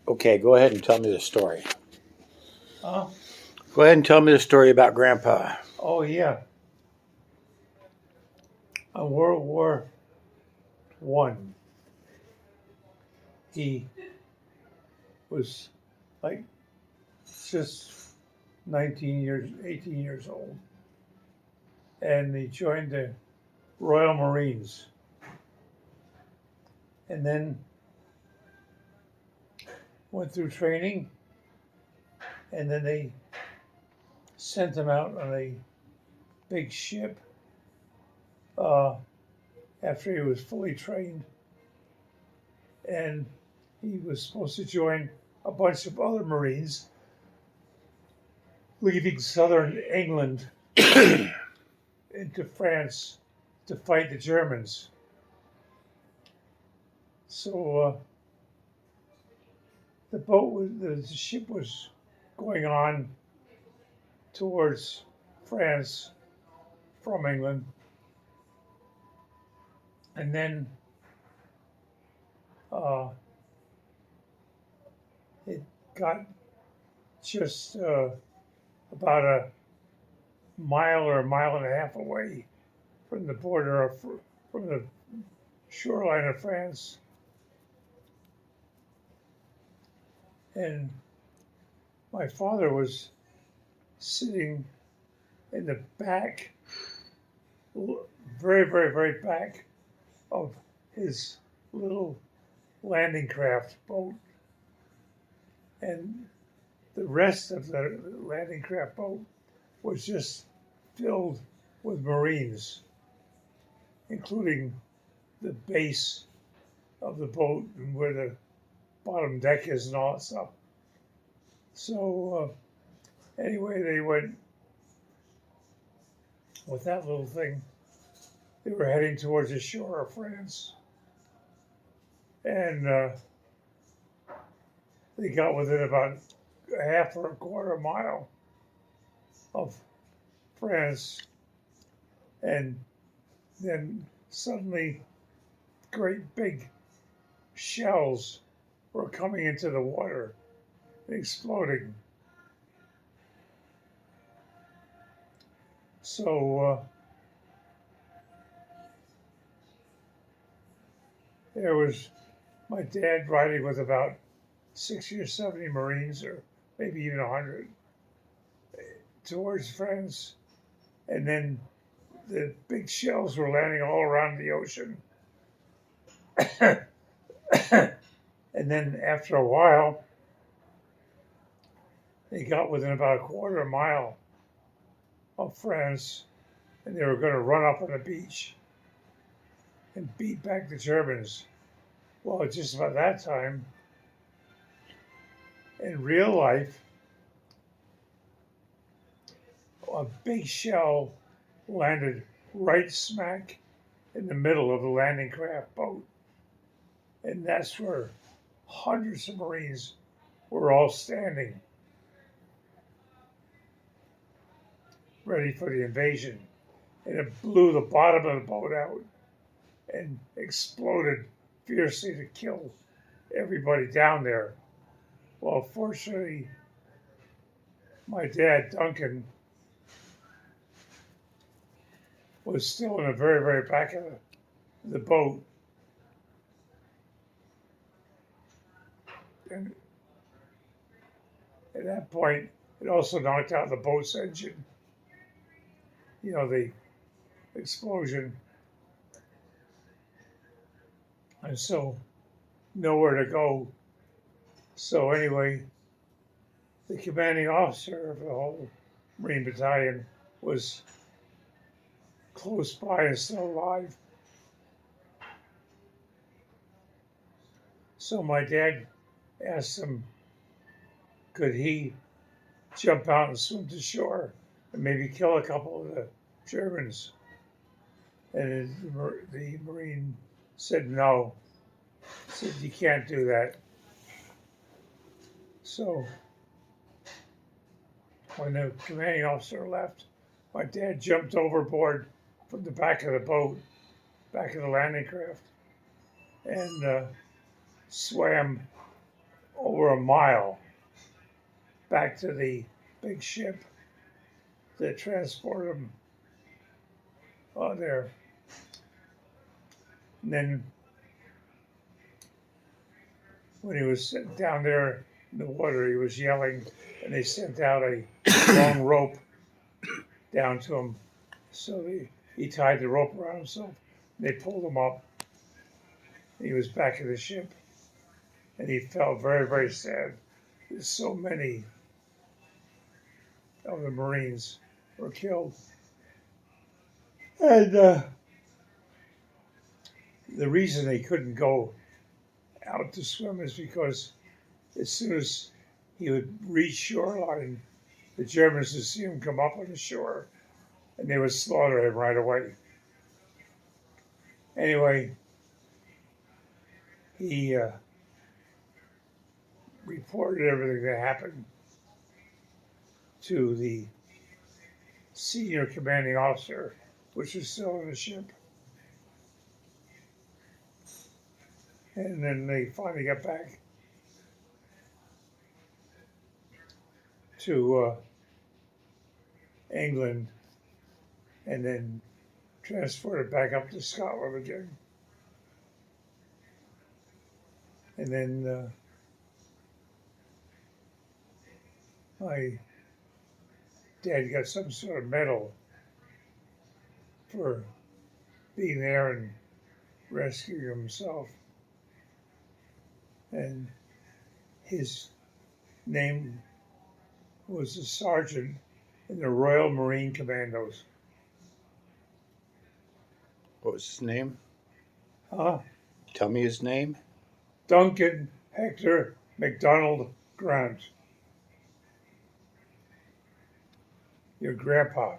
Okay, go ahead and tell me the story. Huh? Go ahead and tell me the story about Grandpa. Oh, yeah. On World War I, he was like just 18 years old. And he joined the Royal Marines. And then went through training. And then they sent him out on a big ship uh, after he was fully trained. And he was supposed to join a bunch of other Marines leaving southern England into France to fight the Germans. So the ship was going on towards France from England, and then uh, it got just about a mile or a mile and a half away from the border from the shoreline of France, and my father was sitting in the back, very, very, very back of his little landing craft boat. And the rest of the landing craft boat was just filled with Marines, including the base of the boat and where the bottom deck is and all that stuff. So anyway, they went with that little thing. They were heading towards the shore of France, and they got within about a half or a quarter mile of France, and then suddenly great big shells were coming into the water and exploding. So there was my dad riding with about 60 or 70 Marines, or maybe even 100, towards France. And then the big shells were landing all around the ocean. And then after a while, they got within about a quarter mile of France, and they were going to run up on the beach and beat back the Germans. Well, just about that time, in real life, a big shell landed right smack in the middle of the landing craft boat. And that's where hundreds of Marines were all standing, ready for the invasion. And it blew the bottom of the boat out and exploded fiercely to kill everybody down there. Well, fortunately, my dad, Duncan, was still in the very, very back of the boat. And at that point, it also knocked out the boat's engine. You know, the explosion. And so, nowhere to go. So, anyway, the commanding officer of the whole Marine Battalion was close by and still alive. So, my dad asked him, could he jump out and swim to shore and maybe kill a couple of the Germans? And the Marine said no. Said, you can't do that. So when the commanding officer left, my dad jumped overboard from the back of the boat, back of the landing craft, and swam over a mile back to the big ship that transported him there. And then when he was sitting down there in the water, he was yelling, and they sent out a long rope down to him. So he tied the rope around himself. They pulled him up. He was back in the ship, and he felt very, very sad. There's so many of the Marines were killed. And the reason they couldn't go out to swim is because as soon as he would reach shoreline, the Germans would see him come up on the shore, and they would slaughter him right away. Anyway, he reported everything that happened to the senior commanding officer, which was still on the ship. And then they finally got back to England and then transported back up to Scotland again. And then my dad got some sort of medal for being there and rescuing himself. And his name was a sergeant in the Royal Marine Commandos. What was his name? Huh? Tell me his name. Duncan Hector MacDonald Grant. Your grandpa.